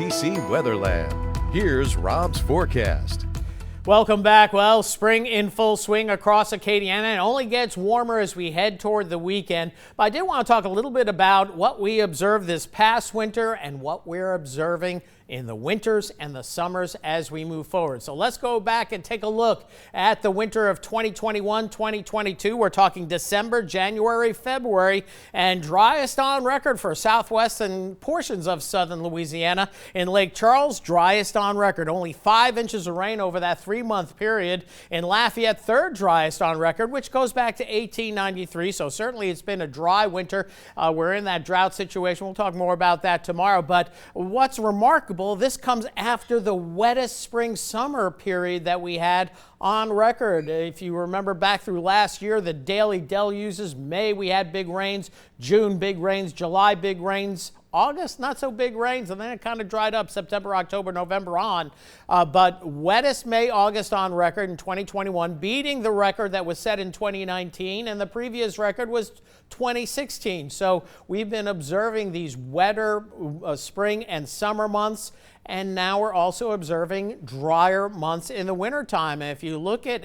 KATC Weatherland. Here's Rob's forecast. Welcome back. Well, spring in full swing across Acadiana. It only gets warmer as we head toward the weekend. But I did want to talk a little bit about what we observed this past winter and what we're observing in the winters and the summers as we move forward. So let's go back and take a look at the winter of 2021-2022. We're talking December, January, February, and driest on record for southwest and portions of southern Louisiana. In Lake Charles, driest on record. Only 5 inches of rain over that 3-month period. In Lafayette, third driest on record, which goes back to 1893. So certainly it's been a dry winter. We're in that drought situation. We'll talk more about that tomorrow. But what's remarkable, this comes after the wettest spring-summer period that we had on record. If you remember back through last year, the daily deluges. May we had big rains, June big rains, July big rains, August not so big rains, and then it kind of dried up September, October, November on. But wettest May, August on record in 2021, beating the record that was set in 2019, and the previous record was 2016. So we've been observing these wetter spring and summer months, and now we're also observing drier months in the wintertime. And if you look at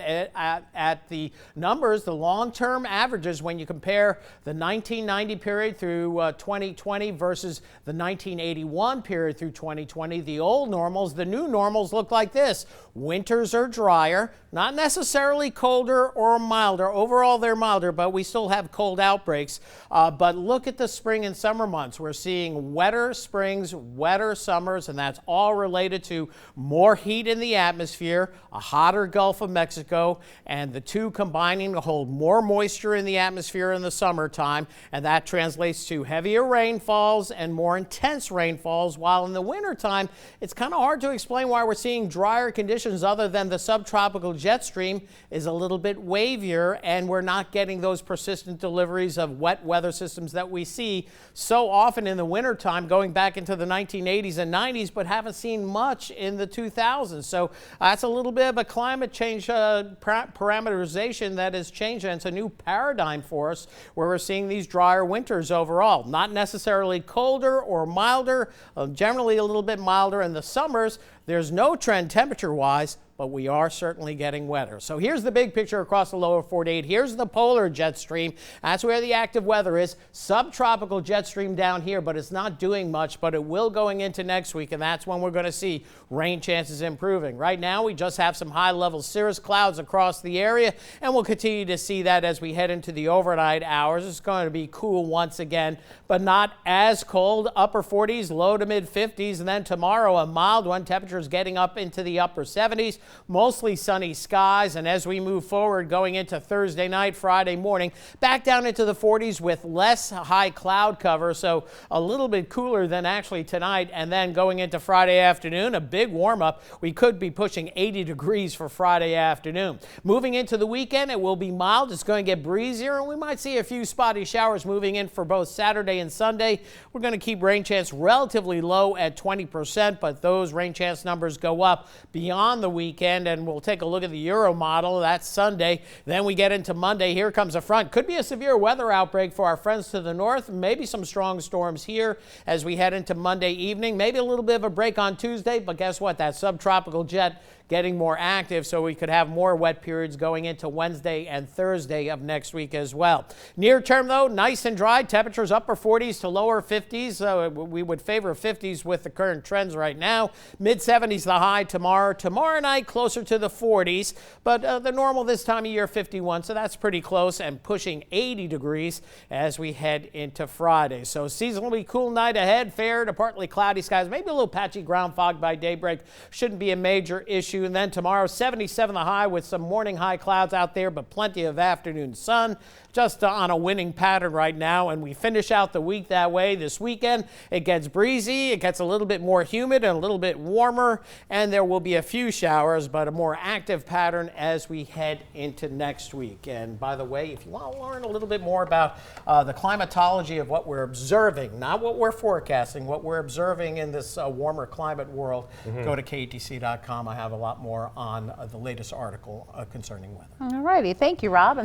the numbers, the long-term averages, when you compare the 1990 period through 2020 versus the 1981 period through 2020, the old normals, the new normals look like this. Winters are drier, not necessarily colder or milder. Overall, they're milder, but we still have cold outbreaks. But look at the spring and summer months. We're seeing wetter springs, wetter summers, and that's all related to more heat in the atmosphere, a hotter Gulf of Mexico, and the two combining to hold more moisture in the atmosphere in the summertime, and that translates to heavier rainfalls and more intense rainfalls, while in the wintertime, it's kind of hard to explain why we're seeing drier conditions other than the subtropical jet stream is a little bit wavier, and we're not getting those persistent deliveries of wet weather systems that we see so often in the wintertime, going back into the 1980s and 90s, but haven't seen much in the 2000s. So that's a little bit of a climate change parameterization that has changed, and it's a new paradigm for us where we're seeing these drier winters overall. Not necessarily colder or milder, generally a little bit milder in the summers. There's no trend temperature-wise, but we are certainly getting wetter. So here's the big picture across the lower 48. Here's the polar jet stream. That's where the active weather is. Subtropical jet stream down here, but it's not doing much, but it will going into next week, and that's when we're going to see rain chances improving. Right now, we just have some high-level cirrus clouds across the area, and we'll continue to see that as we head into the overnight hours. It's going to be cool once again, but not as cold. Upper 40s, low to mid 50s, and then tomorrow a mild one. Temperatures getting up into the upper 70s. Mostly sunny skies, and as we move forward going into Thursday night, Friday morning, back down into the 40s with less high cloud cover, so a little bit cooler than actually tonight. And then going into Friday afternoon, a big warm-up. We could be pushing 80 degrees for Friday afternoon. Moving into the weekend, it will be mild. It's going to get breezier, and we might see a few spotty showers moving in for both Saturday and Sunday. We're going to keep rain chance relatively low at 20%, but those rain chance numbers go up beyond the weekend, and we'll take a look at the Euro model. That's Sunday. Then we get into Monday. Here comes a front. Could be a severe weather outbreak for our friends to the north. Maybe some strong storms here as we head into Monday evening. Maybe a little bit of a break on Tuesday, but guess what? That subtropical jet getting more active, so we could have more wet periods going into Wednesday and Thursday of next week as well. Near term, though, nice and dry. Temperatures upper 40s to lower 50s. We would favor 50s with the current trends right now. Mid 70s the high tomorrow. Tomorrow night closer to the 40s, but the normal this time of year 51, so that's pretty close, and pushing 80 degrees as we head into Friday. So seasonally cool night ahead. Fair to partly cloudy skies. Maybe a little patchy ground fog by daybreak. Shouldn't be a major issue. And then tomorrow, 77 the high with some morning high clouds out there, but plenty of afternoon sun. Just on a winning pattern right now, and we finish out the week that way. This weekend, it gets breezy, it gets a little bit more humid and a little bit warmer, and there will be a few showers, but a more active pattern as we head into next week. And by the way, if you want to learn a little bit more about the climatology of what we're observing, not what we're forecasting, what we're observing in this warmer climate world, go to KATC.com. I have a lot more on the latest article concerning weather. All righty. Thank you, Rob.